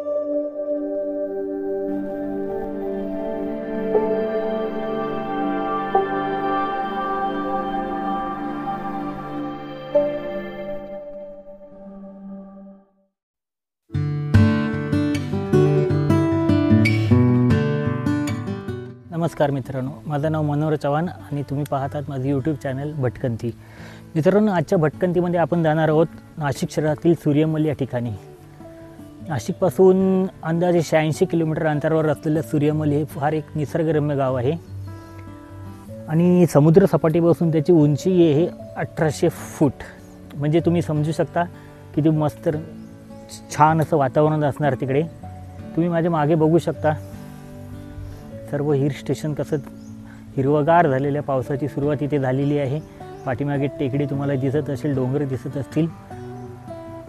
नमस्कार मित्रांनो, माझं नाव मनोहर चव्हाण आणि तुम्ही पाहतात माझं यूट्यूब चॅनल भटकंती. मित्रांनो, आजच्या भटकंतीमध्ये आपण जाणार आहोत नाशिक शहरातील सूर्यमल या ठिकाणी. नाशिकपासून अंदाजे 86 किलोमीटर अंतरावर असलेलं सूर्यमल हे फार एक निसर्गरम्य गाव आहे आणि समुद्र सपाटीपासून त्याची उंची आहे 1800 फूट. म्हणजे तुम्ही समजू शकता किती मस्त छान असं वातावरण असणार तिकडे. तुम्ही माझ्या मागे बघू शकता सर्व हिल स्टेशन कसं हिरवगार झालेल्या. पावसाची सुरुवात इथे झालेली आहे. पाठीमागे टेकडी तुम्हाला दिसत असेल, डोंगर दिसत असतील.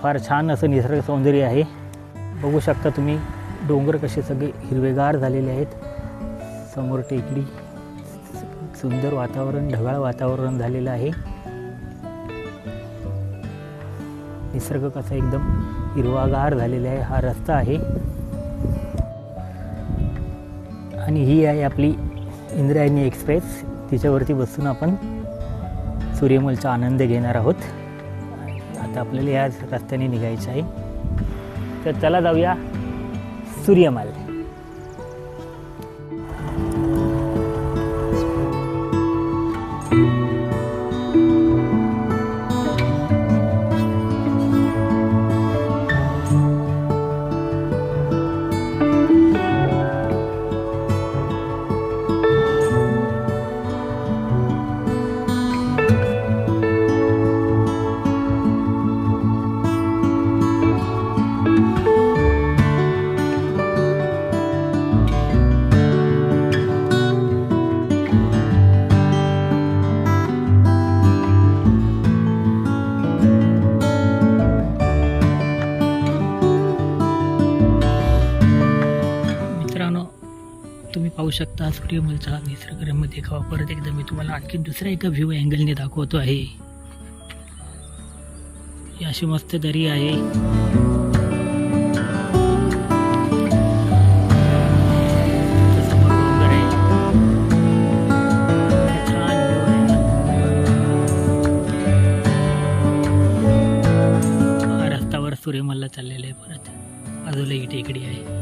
फार छान असं निसर्ग सौंदर्य आहे. बघू शकता तुम्ही डोंगर कसे सगळे हिरवेगार झालेले आहेत. समोर टेकडी, सुंदर वातावरण, ढगाळ वातावरण झालेलं आहे. निसर्ग कसा एकदम हिरवागार झालेला आहे. हा रस्ता आहे आणि ही आहे आपली इंद्रायणी एक्सप्रेस. तिच्यावरती बसून आपण सूर्यमलचा आनंद घेणार आहोत. आता आपल्याला या रस्त्याने निघायचं आहे. तर चला जाऊया सूर्यमल. तुम्ही पाहू शकता सूर्यमलचा हा निसर्गरम्य देखावा. परत एकदा मी तुम्हाला आणखी दुसऱ्या एका व्ह्यू अँगलने दाखवतो आहे. ही अशी मस्त दरी आहे. रस्त्यावर सूर्यमलला चाललेलं आहे. परत बाजूला ही टेकडी आहे.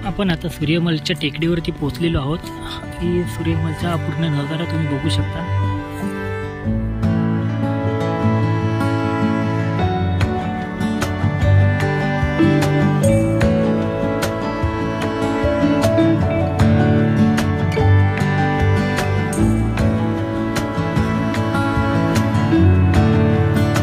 आपण आता सूर्यमलच्या टेकडीवरती पोहोचलेलो आहोत. की सूर्यमलचा पूर्ण नजारा तुम्ही बघू शकता.